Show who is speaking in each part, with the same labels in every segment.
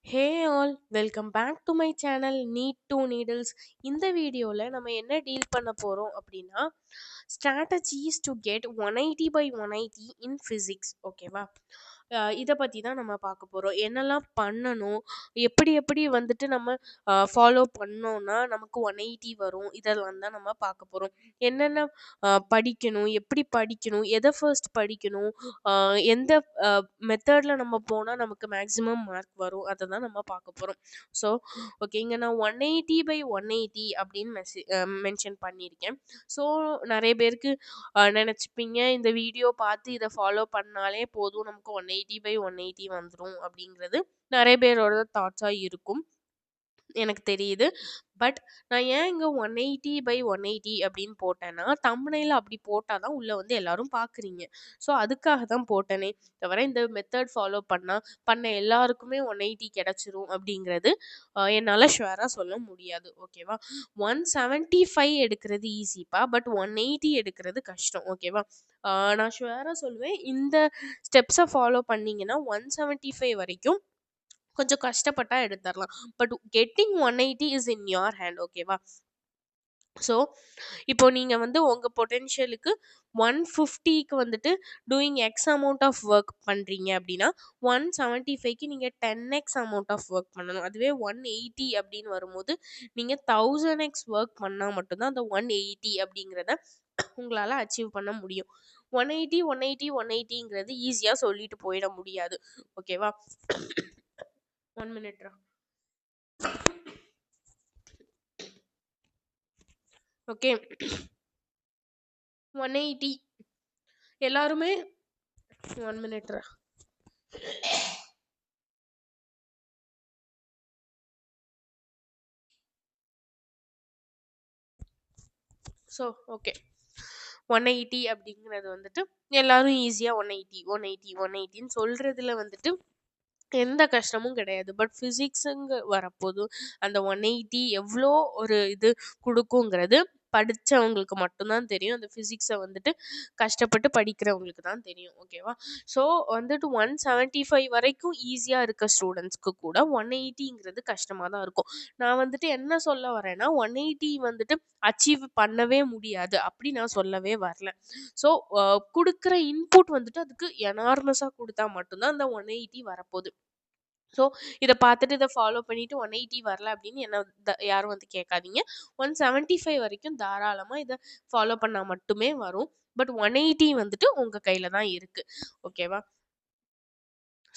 Speaker 1: Hey all, welcome back to my channel Need to Needles. இந்த வீடியோல நம்ம என்ன டீல் பண்ண போறோம் அப்படின்னா strategies to get 180 by 180 in physics. ஓகேவா? இதை பற்றி தான் நம்ம பார்க்க போகிறோம். என்னெல்லாம் பண்ணணும், எப்படி எப்படி வந்துட்டு நம்ம ஃபாலோ பண்ணோம்னா நமக்கு 180 வரும், இதெல்லாம் தான் நம்ம பார்க்க போகிறோம். என்னென்ன படிக்கணும், எப்படி படிக்கணும், எதை ஃபர்ஸ்ட் படிக்கணும், எந்த மெத்தடில் நம்ம போனால் நமக்கு மேக்ஸிமம் மார்க் வரும், அதை தான் நம்ம பார்க்க போகிறோம். ஸோ ஓகே, இங்கே நான் 180 by 180 அப்படின்னு மென்ஷன் பண்ணியிருக்கேன். ஸோ நிறைய பேருக்கு நினச்சிப்பீங்க இந்த வீடியோ பார்த்து இதை ஃபாலோ பண்ணாலே போதும் நமக்கு 180 by 180 வந்துடும் அப்படிங்கிறது நிறைய பேரோட தாட்ஸாக இருக்கும், எனக்கு தெரியுது. பட் நான் ஏன் இங்கே 180 by 180 அப்படின்னு போட்டேன்னா, தம்ப்நெயில் அப்படி போட்டால் தான் உள்ளே வந்து எல்லாரும் பார்க்குறீங்க. ஸோ அதுக்காக தான் போட்டேனே தவிர இந்த மெத்தட் ஃபாலோ பண்ண எல்லாருக்குமே 180 கிடச்சிரும் அப்படிங்கிறது என்னால் ஷுவராக சொல்ல முடியாது. ஓகேவா? 175 எடுக்கிறது ஈஸிப்பா, பட் 180 எடுக்கிறது கஷ்டம். ஓகேவா? நான் ஷுவராக சொல்லுவேன், இந்த ஸ்டெப்ஸை ஃபாலோ பண்ணிங்கன்னா 175 வரைக்கும் கொஞ்சம் கஷ்டப்பட்டா எடுத்துடலாம். But getting 180 is in your hand. ஓகேவா? ஸோ இப்போ நீங்கள் வந்து உங்கள் பொட்டென்ஷியலுக்கு 150க்கு வந்துட்டு doing x amount of work பண்ணுறீங்க அப்படின்னா 175க்கு நீங்கள் 10x அமௌண்ட் ஆஃப் ஒர்க் பண்ணணும். அதுவே 180 அப்படின்னு வரும்போது நீங்கள் 1000x ஒர்க் பண்ணால் மட்டும்தான் அந்த 180 அப்படிங்கிறத உங்களால் அச்சீவ் பண்ண முடியும். 180 180 180ங்கிறது ஈஸியாக சொல்லிட்டு போயிட முடியாது. ஓகேவா? 1 மினிட்ரா. ஓகே, 180 எல்லாருமே 1 மினிட்ரா. ஸோ ஓகே, 180 அப்படிங்கிறது வந்துட்டு எல்லாரும் ஈஸியாக 180 180 180ன்னு சொல்கிறதுல வந்துட்டு எந்த கஷ்டமும் கிடையாது. பட் ஃபிசிக்ஸுங்க வரப்போது அந்த 180 எவ்வளோ ஒரு இது கொடுக்குங்கிறது படித்தவங்களுக்கு மட்டும்தான் தெரியும். அந்த ஃபிசிக்ஸை வந்துட்டு கஷ்டப்பட்டு படிக்கிறவங்களுக்கு தான் தெரியும். ஓகேவா? ஸோ வந்துட்டு 175 வரைக்கும் ஈஸியாக இருக்க ஸ்டூடெண்ட்ஸ்க்கு கூட 180ங்கிறது கஷ்டமாக தான் இருக்கும். நான் வந்துட்டு என்ன சொல்ல வரேன்னா 180 வந்துட்டு அச்சீவ் பண்ணவே முடியாது அப்படி நான் சொல்லவே வரல. ஸோ கொடுக்குற இன்புட் வந்துட்டு அதுக்கு எனார்மஸாக கொடுத்தா மட்டும்தான் அந்த 180 வரப்போகுது. ஸோ இதை பார்த்துட்டு இதை ஃபாலோ பண்ணிட்டு 180 வரல அப்படின்னு என்ன யாரும் வந்து கேட்காதீங்க. 175 வரைக்கும் தாராளமாக இதை ஃபாலோ பண்ணால் மட்டுமே வரும். பட் 180 வந்துட்டு உங்கள் கையில் தான் இருக்குது. ஓகேவா?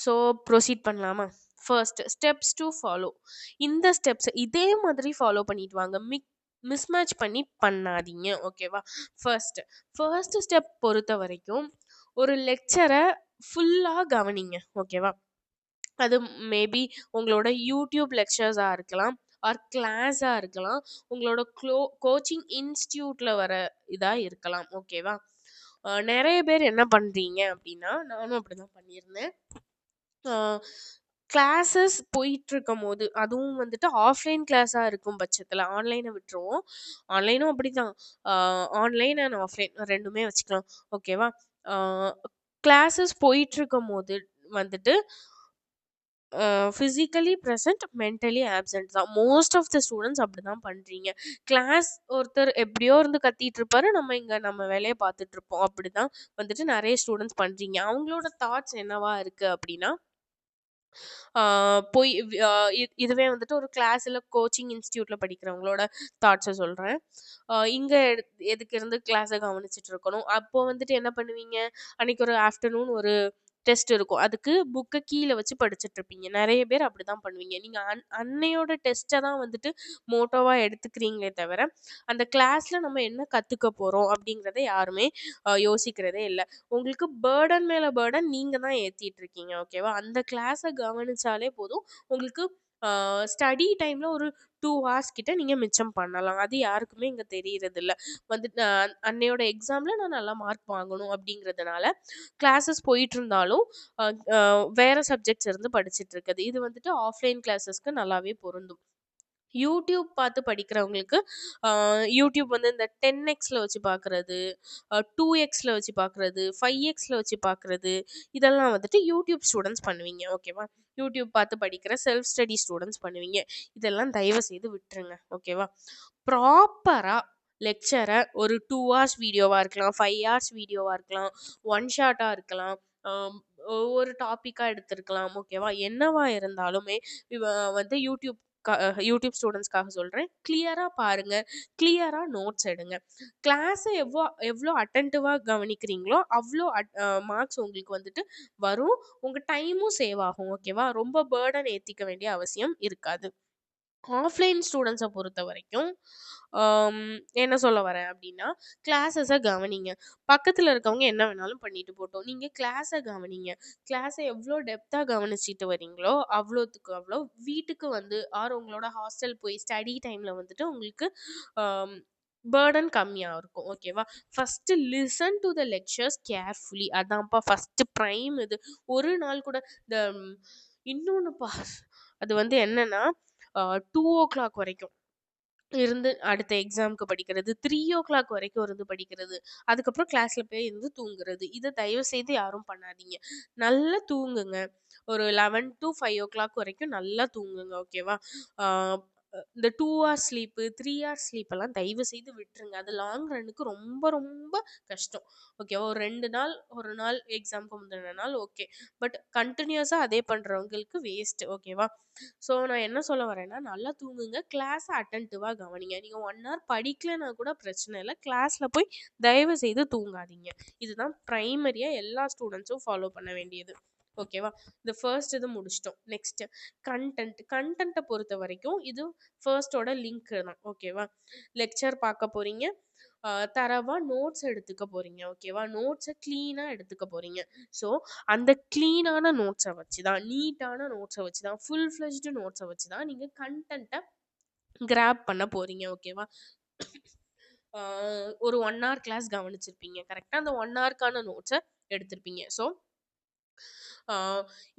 Speaker 1: ஸோ ப்ரொசீட் பண்ணலாமா? First steps to follow. இந்த ஸ்டெப்ஸ் இதே மாதிரி ஃபாலோ பண்ணிட்டு வாங்க, மிஸ்மேட்ச் பண்ணி பண்ணாதீங்க. ஓகேவா? ஃபர்ஸ்ட் ஸ்டெப் பொறுத்த வரைக்கும் ஒரு லெக்சரை ஃபுல்லாக கவனிங்க. ஓகேவா? அது மேபி உங்களோட யூடியூப் லெக்சர்ஸாக இருக்கலாம், ஆர் கிளாஸாக இருக்கலாம், உங்களோட கோச்சிங் இன்ஸ்டியூட்டில் வர இதாக இருக்கலாம். ஓகேவா? நிறைய பேர் என்ன பண்ணுறீங்க அப்படின்னா, நானும் அப்படி தான் பண்ணியிருந்தேன். கிளாஸஸ் போயிட்டுருக்கும் போது, அதுவும் வந்துட்டு ஆஃப்லைன் கிளாஸாக இருக்கும் பட்சத்தில், ஆன்லைனை விட்டுருவோம், ஆன்லைனும் அப்படி தான், ஆன்லைன் அண்ட் ஆஃப்லைன் ரெண்டுமே வச்சுக்கலாம். ஓகேவா? கிளாஸஸ் போயிட்டுருக்கும் போது வந்துட்டு ஃபிசிக்கலி ப்ரெசன்ட் மென்டலி ஆப்சென்ட் தான். மோஸ்ட் ஆஃப் த ஸ்டூடெண்ட்ஸ் அப்படி தான் பண்ணுறீங்க. கிளாஸ் ஒருத்தர் எப்படியோ இருந்து கத்திட்டு இருப்பாரு, நம்ம இங்கே நம்ம வேலையை பார்த்துட்டு இருப்போம். அப்படி தான் வந்துட்டு நிறைய ஸ்டூடெண்ட்ஸ் பண்ணுறீங்க. அவங்களோட தாட்ஸ் என்னவா இருக்குது அப்படின்னா, போய் இதுவே வந்துட்டு ஒரு கிளாஸ் இல்லை கோச்சிங் இன்ஸ்டியூட்டில் படிக்கிறவங்களோட தாட்ஸை சொல்கிறேன். இங்கே எதுக்கு இருந்து கிளாஸை கவனிச்சிட்டு இருக்கணும். அப்போது வந்துட்டு என்ன பண்ணுவீங்க, அன்றைக்கி ஒரு ஆஃப்டர்நூன் ஒரு டெஸ்ட் இருக்கும், அதுக்கு புக்கை கீழே வச்சு படிச்சுட்டு இருப்பீங்க. நிறைய பேர் அப்படி தான் பண்ணுவீங்க. நீங்கள் அன்னையோட டெஸ்ட்டை தான் வந்துட்டு மோட்டோவாக எடுத்துக்கிறீங்களே தவிர, அந்த கிளாஸில் நம்ம என்ன கற்றுக்க போகிறோம் அப்படிங்கிறத யாருமே யோசிக்கிறதே இல்லை. உங்களுக்கு பேர்டன் மேலே பேர்டன் நீங்கள் தான் ஏற்றிட்டு இருக்கீங்க. ஓகேவா? அந்த கிளாஸை கவனிச்சாலே போதும், உங்களுக்கு ஸ்டடி டைமில் ஒரு 2 ஹார்ஸ் கிட்ட நீங்கள் மிச்சம் பண்ணலாம். அது யாருக்குமே இங்கே தெரியறதில்ல. வந்துட்டு அன்னையோட எக்ஸாமில் நான் நல்லா மார்க் வாங்கணும் அப்படிங்கிறதுனால கிளாஸஸ் போயிட்டு இருந்தாலும் வேறு சப்ஜெக்ட்ஸ் இருந்து படிச்சுட்டு இருக்குது. இது வந்துட்டு ஆஃப்லைன் கிளாஸஸ்க்கு நல்லாவே பொருந்தும். யூடியூப் பார்த்து படிக்கிறவங்களுக்கு யூடியூப் வந்து இந்த 10xல வச்சு பார்க்குறது, 2xல வச்சு பார்க்குறது, 5xல வச்சு பார்க்குறது, இதெல்லாம் வந்துட்டு யூடியூப் ஸ்டூடெண்ட்ஸ் பண்ணுவீங்க. ஓகேவா? யூடியூப் பார்த்து படிக்கிற செல்ஃப் ஸ்டடி ஸ்டூடெண்ட்ஸ் பண்ணுவீங்க. இதெல்லாம் தயவு செய்து விட்டுருங்க. ஓகேவா? ப்ராப்பரா லெக்சர ஒரு 2 ஹார்ஸ் வீடியோவா இருக்கலாம், 5 ஹார்ஸ் வீடியோவா இருக்கலாம், ஒன் ஷாட்டா இருக்கலாம், ஆம், ஒரு டாபிக்கா எடுத்திருக்கலாம். ஓகேவா? என்னவா இருந்தாலுமே இவ வந்து யூடியூப் ஸ்டூடெண்ட்ஸ்க்காக சொல்றேன். கிளியரா பாருங்க. கிளியரா நோட்ஸ் எடுங்க. கிளாஸ எவ்ளோ அட்டென்டிவா கவனிக்கிறீங்களோ, அவ்ளோ மார்க்ஸ் உங்களுக்கு வந்துட்டு வரும். உங்க டைமும் சேவ் ஆகும். ஓகேவா? ரொம்ப பர்டன் ஏத்திக்க வேண்டிய அவசியம் இருக்காது. ஆஃப்லைன் ஸ்டூடெண்ட்ஸ பொறுத்தவரைக்கும், ஆம், என்ன சொல்ல வரேன் அப்டின்னா, கிளாஸஸ கவனிங்க. பக்கத்துல இருக்கவங்க என்ன வேணாலும் பண்ணிட்டு போட்டும். நீங்க கிளாஸ கவனிங்க. கிளாஸ எவ்ளோ டெப்த்தா கவனிச்சுட்டு வரீங்களோ, அவ்ளோத்துக்கு அவ்ளோ வீட்டுக்கு வந்து உங்களோட ஹாஸ்டல் போய் ஸ்டடி டைம்ல வந்துட்டு உங்களுக்கு ஆம், பர்டன் கம்மியா இருக்கும். ஓகேவா? ஃபர்ஸ்ட்டு லிசன் டூ த லெக்சர்ஸ் கேர்ஃபுல்லி. அதான்ப்பா ஃபர்ஸ்ட்டு பிரைம் இது. ஒரு நாள் கூட இந்த இன்னொன்னுப்பா அது வந்து என்னன்னா 2:00 வரைக்கும் இருந்து அடுத்த எக்ஸாம்க்கு படிக்கிறது. 3:00 வரைக்கும் இருந்து படிக்கிறது. அதுக்கப்புறம் கிளாஸ்ல போய் இருந்து தூங்குறது. இத தயவு செய்து யாரும் பண்ணாதீங்க. நல்லா தூங்குங்க. ஒரு 11 டூ 5:00 வரைக்கும் நல்லா தூங்குங்க. ஓகேவா? ஆ இந்த 2 ஹார்ஸ் ஸ்லீப்பு, 3 ஹார்ஸ் ஸ்லீப்பெல்லாம் தயவு செய்து விட்டுருங்க. அது லாங் ரன்னுக்கு ரொம்ப ரொம்ப கஷ்டம். ஓகேவா? ஒரு 2 நாள், 1 நாள் எக்ஸாம்க்கு முந்தின நாள் ஓகே. பட் கன்டினியூஸா அதே பண்றவங்களுக்கு வேஸ்ட். ஓகேவா? ஸோ நான் என்ன சொல்ல வரேன்னா, நல்லா தூங்குங்க. கிளாஸ அட்டென்டிவா கவனிங்க. நீங்க 1 ஹவர் படிக்கலனா கூட பிரச்சனை இல்ல. கிளாஸ்ல போய் தயவு செய்து தூங்காதீங்க. இதுதான் பிரைமரியா எல்லா ஸ்டூடண்ட்ஸும் ஃபாலோ பண்ண வேண்டியது. ஓகேவா? இந்த ஃபர்ஸ்ட் இது முடிச்சிட்டோம். நெக்ஸ்ட் கன்டென்ட்ட பொறுத்தவரைக்கும் இது ஃபர்ஸ்ட்டோட லிங்க் தான். ஓகேவா? லெக்சர் பார்க்க போறீங்க. தரவா நோட்ஸ் எடுத்துக்க போறீங்க. ஓகேவா? நோட்ஸ கிளீனா எடுத்துக்க போறீங்க. ஸோ அந்த கிளீனான நோட்ஸ வச்சு தான், நீட்டான நோட்ஸ வச்சு தான், ஃபுல் ஃப்ளெஜ்டு நோட்ஸ வச்சு தான் நீங்க கன்டென்ட்ட கிராப் பண்ண போறீங்க. ஓகேவா? ஆ ஒரு 1 ஹவர் கிளாஸ் கவனிச்சிருப்பீங்க. கரெக்ட்டா அந்த 1 ஹவர்க்கான நோட்ஸ எடுத்திருப்பீங்க. ஸோ ஆ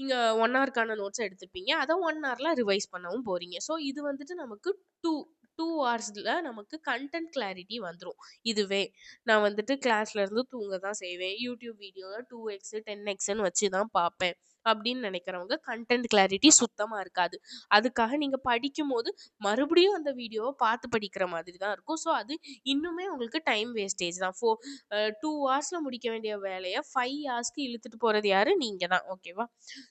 Speaker 1: இங்க 1 ஹவர்க்கான நோட்ஸ எடுத்திருப்பீங்க. அத 1 ஹவர்ல ரிவைஸ் பண்ணவும் போறீங்க. ஸோ இது வந்துட்டு நமக்கு 2 ஹார்ஸ்ல நமக்கு கன்டென்ட் கிளாரிட்டி வந்துரும். இதுவே நான் வந்துட்டு கிளாஸ்ல இருந்து தூங்க தான் செய்வேன். யூடியூப் வீடியோல 2x, 10xன்னு வச்சு தான் பார்ப்பேன். அப்படின்னு நினைக்கிறவங்க கன்டென்ட் கிளாரிட்டி சுத்தமா இருக்காது. அதுக்காக நீங்க படிக்கும்போது மறுபடியும் அந்த வீடியோவ பார்த்து படிக்கிற மாதிரி தான் இருக்கும். ஸோ அது இன்னுமே உங்களுக்கு டைம் வேஸ்டேஜ் தான். 2 ஹார்ஸ்ல முடிக்க வேண்டிய வேலைய 5 ஹார்ஸ்க்கு இழுத்துட்டு போறது யாரு? நீங்க தான். ஓகேவா?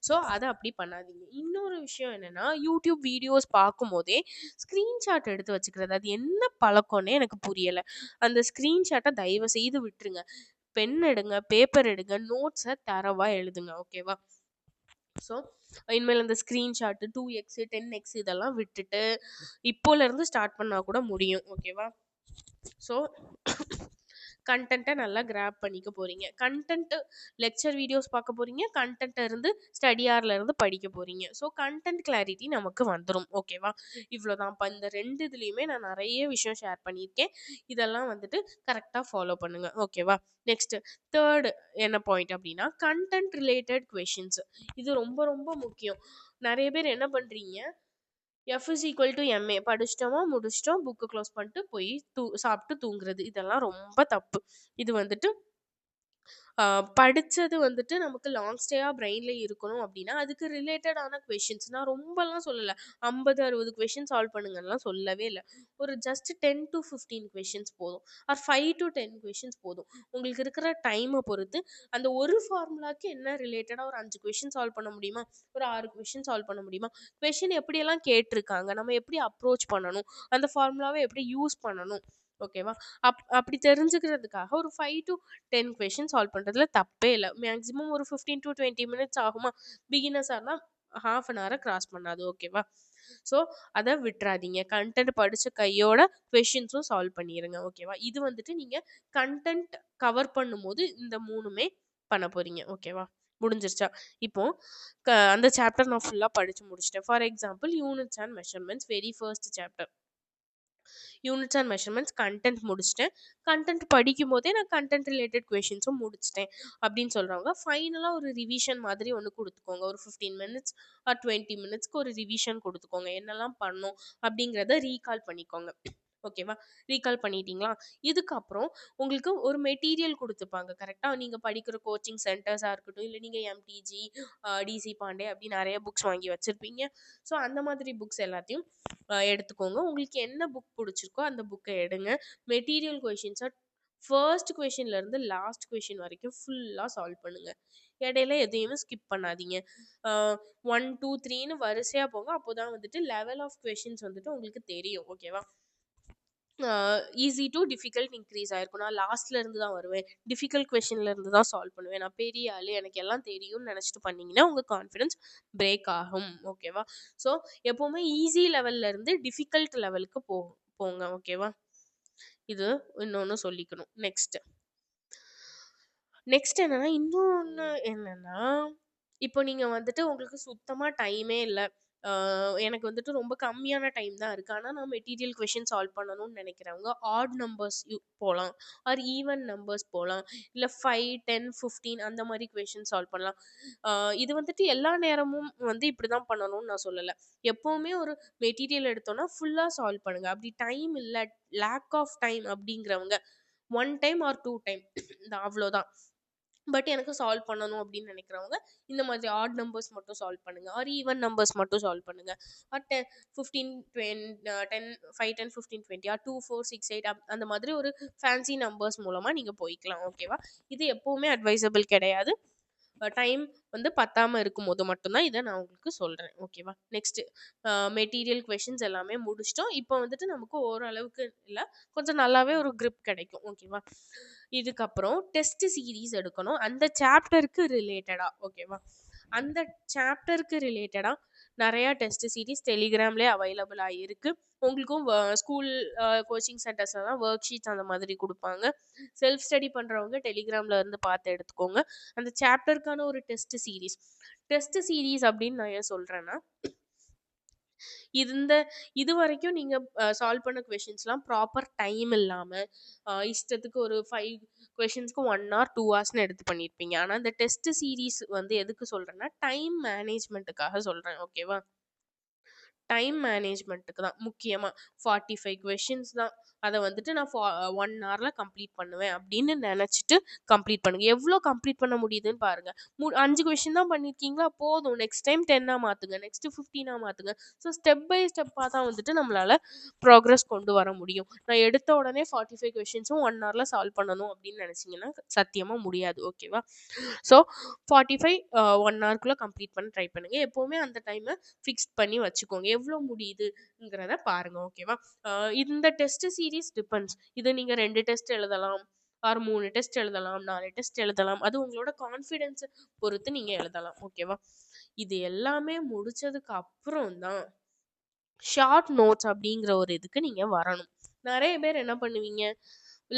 Speaker 1: ஸோ அத அப்படி பண்ணாதீங்க. இன்னொரு விஷயம் என்னன்னா, யூடியூப் வீடியோஸ் பார்க்கும்போதே ஸ்கிரீன்ஷாட் எடுத்து வச்சுக்கிறது. அது என்ன பழக்கம்னே எனக்கு புரியல. அந்த ஸ்கிரீன்ஷாட்ட தயவு செய்து விட்டுருங்க. பென் எடுங்க, பேப்பர் எடுங்க, நோட்ஸ தரோவா எழுதுங்க. ஓகேவா? ஸோ இனிமேல் அந்த ஸ்கிரீன்ஷாட் 2x, 10x இதெல்லாம் விட்டுட்டு இப்போலேருந்து ஸ்டார்ட் பண்ணா கூட முடியும். ஓகேவா? ஸோ கன்டென்ட்ட நல்லா கிராப் பண்ணிக்க போறீங்க. லெக்சர் வீடியோஸ் பார்க்க போறீங்க. கன்டென்ட்ட இருந்து ஸ்டடி ஹார்ல இருந்து படிக்க போறீங்க. ஸோ கன்டென்ட் கிளாரிட்டி நமக்கு வந்துரும். ஓகேவா? இவ்வளோதான்ப்பா. இந்த 2 இதுலயுமே நான் நெறைய விஷயம் ஷேர் பண்ணியிருக்கேன். இதெல்லாம் வந்துட்டு கரெக்ட்டா ஃபாலோ பண்ணுங்க. ஓகேவா? நெக்ஸ்ட் 3 என்ன பாயிண்ட் அப்டின்னா, கன்டென்ட் ரிலேட்டட் கொஸ்டின்ஸ். இது ரொம்ப ரொம்ப முக்கியம். நெறைய பேர் என்ன பண்றீங்க, F=ma படிச்சிட்டோமா, முடிச்சிட்டோம், புக்க க்ளோஸ் பண்ணிட்டு போய் சாப்பிட்டு தூங்குறது. இதெல்லாம் ரொம்ப தப்பு. இது வந்துட்டு ஆ படிச்சது வந்துட்டு நமக்கு லாங் ஸ்டேயா பிரெயின்ல இருக்கணும் அப்டின்னா, அதுக்கு ரிலேட்டடான கொஸ்டின்ஸ் நான் ரொம்பலாம் சொல்லல. 50, 60 கொஸ்டின் சால்வ் பண்ணுங்கன்லாம் சொல்லவே இல்ல. ஒரு ஜஸ்ட் 10 டூ 15 கொஸ்டின்ஸ் போதும். ஆர் 5 டூ 10 கொஸ்டின்ஸ் போதும். உங்களுக்கு இருக்கிற டைம பொறுத்து அந்த ஒரு ஃபார்முலாக்கு என்ன ரிலேட்டடா ஒரு 5 கொஸ்டின் சால்வ் பண்ண முடியுமா? ஒரு 6 கொஸ்டின் சால்வ் பண்ண முடியுமா? கொஸ்டின் எப்படியெல்லாம் கேட்டிருக்காங்க? நம்ம எப்படி அப்ரோச் பண்ணணும்? அந்த ஃபார்முலாவ எப்படி யூஸ் பண்ணணும்? ஓகேவா? அப்படி தெரிஞ்சுக்கிறதுக்காக ஒரு 5 டூ 10 கொஸ்டின் சால்வ் பண்றதுல தப்பே இல்ல. மேக்ஸிமம் ஒரு 15 டூ 20 மினிட்ஸ் ஆகுமா? பிகினர்ஸா இருந்தா 1/2 அன் ஹவர கிராஸ் பண்ணாது. ஓகேவா? ஸோ அத விட்றாதீங்க. கன்டென்ட் படிச்ச கையோட கொஸ்டின்ஸும் சால்வ் பண்ணிருங்க. ஓகேவா? இது வந்துட்டு நீங்க கன்டென்ட் கவர் பண்ணும்போது இந்த 3மே பண்ண போறீங்க. ஓகேவா? முடிஞ்சிருச்சா? இப்போ அந்த சாப்டர் நான் ஃபுல்லா படிச்சு முடிச்சுட்டேன். For example units and measurements very first chapter. Units and measurements content முடிச்சிட்டேன். கண்டென்ட் படிக்கும்போதே நான் கண்டென்ட் ரிலேட்டட் கொஷின்ஸும் முடிச்சிட்டேன் அப்படின்னு சொல்கிறவங்க ஃபைனலாக ஒரு ரிவிஷன் மாதிரி ஒன்று கொடுத்துக்கோங்க. ஒரு 15 மினிட்ஸ் ஆர் 20 மினிட்ஸ்க்கு ஒரு ரிவிஷன் கொடுத்துக்கோங்க. என்னெல்லாம் பண்ணோம் அப்படிங்கிறத ரீகால் பண்ணிக்கோங்க. ஓகேவா? ரீகால் பண்ணிட்டீங்களா? இதுக்கப்புறம் உங்களுக்கு ஒரு மெட்டீரியல் கொடுத்துப்பாங்க. கரெக்டாக நீங்கள் படிக்கிற கோச்சிங் சென்டர்ஸாக இருக்கட்டும், இல்லை நீங்கள் எம்டிஜி, டிசி பாண்டே அப்படி நிறைய புக்ஸ் வாங்கி வச்சுருப்பீங்க. ஸோ அந்த மாதிரி புக்ஸ் எல்லாத்தையும் எடுத்துக்கோங்க. உங்களுக்கு என்ன புக் பிடிச்சிருக்கோ அந்த புக்கை எடுங்க. மெட்டீரியல் கொஷின்ஸை ஃபர்ஸ்ட் கொஷின்லேருந்து லாஸ்ட் கொஷின் வரைக்கும் ஃபுல்லாக சால்வ் பண்ணுங்க. இடையில எதையுமே ஸ்கிப் பண்ணாதீங்க. 1 2 3ன்னு வரிசையாக போங்க. அப்போ தான் வந்துட்டு லெவல் ஆஃப் கொஷின்ஸ் வந்துட்டு உங்களுக்கு தெரியும். ஓகேவா? ஈஸி டு டிஃபிகல்ட் இன்க்ரீஸ் ஆயிருக்கும். நான் லாஸ்ட்ல இருந்து தான் வருவேன். டிஃபிகல்ட் கொஷின்ல இருந்து தான் சால்வ் பண்ணுவேன். நான் பெரிய ஆளு, எனக்கு எல்லாம் தெரியும்னு நினச்சிட்டு பண்ணீங்கன்னா உங்க கான்ஃபிடன்ஸ் பிரேக் ஆகும். ஓகேவா? ஸோ எப்பவுமே ஈஸி லெவல்ல இருந்து டிஃபிகல்ட் லெவலுக்கு போங்க. ஓகேவா? இது இன்னொன்று சொல்லிக்கணும். நெக்ஸ்ட் என்னன்னா, இன்னொன்று என்னன்னா, இப்போ நீங்க வந்துட்டு உங்களுக்கு சுத்தமா டைமே இல்ல. எனக்கு வந்துட்டு ரொம்ப கம்மியான டைம் தான் இருக்கு. ஆனா நான் மெட்டீரியல் கொஷின் சால்வ் பண்ணணும்னு நினைக்கிறவங்க ஆட் நம்பர்ஸ் போலாம். ஆர் ஈவன் நம்பர்ஸ் போலாம். இல்ல 5, 10, 15 அந்த மாதிரி கொஷின் சால்வ் பண்ணலாம். இது வந்துட்டு எல்லா நேரமும் வந்து இப்படிதான் பண்ணணும்னு நான் சொல்லல. எப்பவுமே ஒரு மெட்டீரியல் எடுத்தோம்னா ஃபுல்லா சால்வ் பண்ணுங்க. அப்படி டைம் இல்ல, லேக் ஆஃப் டைம் அப்படிங்கிறவங்க 1 டைம் ஆர் 2 டைம் இந்த அவ்வளோதான். பட் எனக்கு சால்வ் பண்ணணும் அப்படின்னு நினைக்கிறவங்க இந்த மாதிரி ஆட் நம்பர்ஸ் மட்டும் சால்வ் பண்ணுங்க. ஆர் ஈவன் நம்பர்ஸ் மட்டும் சால்வ் பண்ணுங்க. ஆர் 15 20 10 5 10 15 20 ஆர் 2 4 6 8 அந்த மாதிரி ஒரு ஃபேன்சி நம்பர்ஸ் மூலமா நீங்க போய்க்கலாம். ஓகேவா? இது எப்பவுமே அட்வைசபிள் கிடையாது. டைம் வந்து பத்தாம இருக்கும்போது மட்டும்தான் இதை நான் உங்களுக்கு சொல்றேன். ஓகேவா? நெக்ஸ்ட் மெட்டீரியல் கொஷின்ஸ் எல்லாமே முடிச்சிட்டோம். இப்போ வந்துட்டு நமக்கு ஓரளவுக்கு இல்லை, கொஞ்சம் நல்லாவே ஒரு grip கிடைக்கும். ஓகேவா? இதுக்கப்புறம் டெஸ்ட் சீரீஸ் எடுக்கணும் அந்த சாப்டருக்கு ரிலேட்டடா. ஓகேவா? அந்த சாப்டருக்கு ரிலேட்டடா நிறைய டெஸ்ட் சீரீஸ் டெலிகிராம்லேயே அவைலபிளாக இருக்கு. உங்களுக்கும் ஸ்கூல் கோச்சிங் சென்டர்ஸ்லாம் ஒர்க் ஷீட்ஸ் அந்த மாதிரி கொடுப்பாங்க. செல்ஃப் ஸ்டடி பண்ணுறவங்க டெலிகிராமில் இருந்து பார்த்து எடுத்துக்கோங்க. அந்த சாப்டருக்கான ஒரு டெஸ்ட் சீரீஸ் அப்படின்னு நான் ஏன் சொல்கிறேன்னா, இது வரைக்கும் நீங்கள் சால்வ் பண்ண கொஷின்ஸ்லாம் ப்ராப்பர் டைம் இல்லாமல் இஷ்டத்துக்கு ஒரு 5 கொஷின்ஸ்க்கு 1 hour 2 hours எடுத்து பண்ணியிருப்பீங்க. ஆனால் இந்த டெஸ்ட் சீரீஸ் வந்து எதுக்கு சொல்கிறேன்னா டைம் மேனேஜ்மெண்ட்டுக்காக சொல்கிறேன். ஓகேவா? டைம் மேனேஜ்மெண்ட்டுக்கு தான் முக்கியமாக. 45 கொஷின்ஸ் தான், அதை வந்துட்டு நான் 1 hourல கம்ப்ளீட் பண்ணுவேன் அப்படின்னு நினச்சிட்டு கம்ப்ளீட் பண்ணுங்க. எவ்வளோ கம்ப்ளீட் பண்ண முடியுதுன்னு பாருங்க. 5 கொஷின் தான் பண்ணியிருக்கீங்களா, போதும். நெக்ஸ்ட் டைம் 10 மாற்றுங்க, நெக்ஸ்ட் 15 மாற்றுங்க. ஸோ ஸ்டெப் பை ஸ்டெப்பாக தான் வந்துட்டு நம்மளால ப்ராக்ரஸ் கொண்டு வர முடியும். நான் எடுத்த உடனே 45 கொஷின்ஸும் 1 hourல சால்வ் பண்ணணும் அப்படின்னு நினச்சிங்கன்னா சத்தியமாக முடியாது. ஓகேவா? ஸோ 45 1 hourக்குள்ளே கம்ப்ளீட் பண்ண ட்ரை பண்ணுங்க. எப்போவுமே அந்த டைமை ஃபிக்ஸ் பண்ணி வச்சுக்கோங்க. எவ்வளோ முடியுதுங்கிறத பாருங்க. ஓகேவா? இந்த டெஸ்ட் சீரீஸ் டிபெண்ட்ஸ். இது நீங்க 2 டெஸ்ட் எழுதலாம், ஆர் 3 டெஸ்ட் எழுதலாம், 4 டெஸ்ட் எழுதலாம். அது உங்களோட கான்ஃபிடென்ஸ் பொறுத்து நீங்க எழுதலாம். ஓகேவா? இது எல்லாமே முடிச்சதுக்கு அப்புறம் தான் ஷார்ட் நோட்ஸ் அப்படிங்கிற ஒரு இதுக்கு நீங்க வரணும். நிறைய பேர் என்ன பண்ணுவீங்க,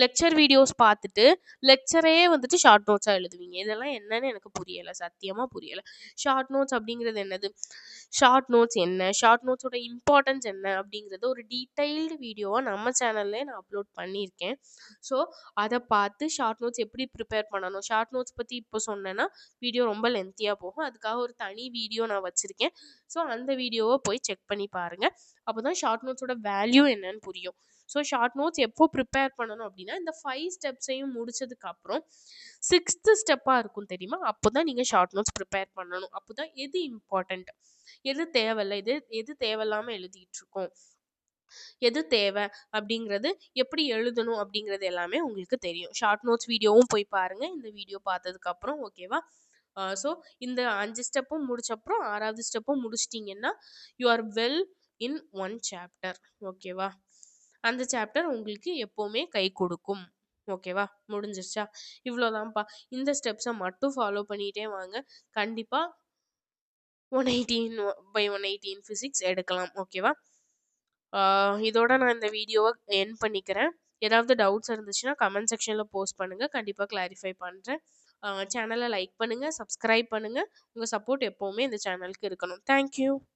Speaker 1: லெக்சர் வீடியோஸ் பார்த்துட்டு லெக்சரையே வந்துட்டு ஷார்ட் நோட்ஸாக எழுதுவீங்க. இதெல்லாம் என்னன்னு எனக்கு புரியலை, சத்தியமாக புரியலை. ஷார்ட் நோட்ஸ் அப்படிங்கிறது என்னது? ஷார்ட் நோட்ஸ் என்ன, ஷார்ட் நோட்ஸோட இம்பார்ட்டன்ஸ் என்ன அப்படிங்கிறது ஒரு டீட்டெயில்டு வீடியோவாக நம்ம சேனல்லே நான் அப்லோட் பண்ணியிருக்கேன். ஸோ அதை பார்த்து ஷார்ட் நோட்ஸ் எப்படி ப்ரிப்பேர் பண்ணணும், ஷார்ட் நோட்ஸ் பற்றி இப்போ சொன்னேன்னா வீடியோ ரொம்ப லென்த்தியாக போகும். அதுக்காக ஒரு தனி வீடியோ நான் வச்சுருக்கேன். ஸோ அந்த வீடியோவை போய் செக் பண்ணி பாருங்கள். அப்போ தான் ஷார்ட் நோட்ஸோட வேல்யூ என்னன்னு புரியும். ஸோ ஷார்ட் நோட்ஸ் எப்போ ப்ரிப்பேர் பண்ணணும் அப்படின்னா, இந்த 5 ஸ்டெப்ஸையும் முடிச்சதுக்கப்புறம் 6th ஸ்டெப்பாக இருக்கும் தெரியுமா, அப்போ தான் நீங்கள் ஷார்ட் நோட்ஸ் ப்ரிப்பேர் பண்ணணும். அப்போ தான் எது இம்பார்ட்டண்ட், எது தேவையில்லை, எது தேவையில்லாமல் எழுதிட்டு இருக்கோம், எது தேவை அப்படிங்கிறது, எப்படி எழுதணும் அப்படிங்கிறது எல்லாமே உங்களுக்கு தெரியும். ஷார்ட் நோட்ஸ் வீடியோவும் போய் பாருங்கள் இந்த வீடியோ பார்த்ததுக்கப்புறம். ஓகேவா? ஸோ இந்த 5 ஸ்டெப்பும் முடிச்சப்புறம் 6வது ஸ்டெப்பும் முடிச்சிட்டிங்கன்னா you are well in 1 chapter. ஓகேவா? அந்த சாப்டர் உங்களுக்கு எப்போவுமே கை கொடுக்கும். ஓகேவா? முடிஞ்சிருச்சா? இவ்வளோதான்ப்பா. இந்த ஸ்டெப்ஸை மட்டும் ஃபாலோ பண்ணிகிட்டே வாங்க. கண்டிப்பாக 118/180 இன் ஃபிசிக்ஸ் எடுக்கலாம். ஓகேவா? இதோட நான் இந்த வீடியோவை எண்ட் பண்ணிக்கிறேன். ஏதாவது டவுட்ஸ் இருந்துச்சுன்னா கமெண்ட் செக்ஷனில் போஸ்ட் பண்ணுங்கள். கண்டிப்பாக கிளாரிஃபை பண்ணுறேன். சேனலை லைக் பண்ணுங்கள், சப்ஸ்கிரைப் பண்ணுங்கள். உங்கள் சப்போர்ட் எப்போவுமே இந்த சேனலுக்கு இருக்கணும். தேங்க்யூ.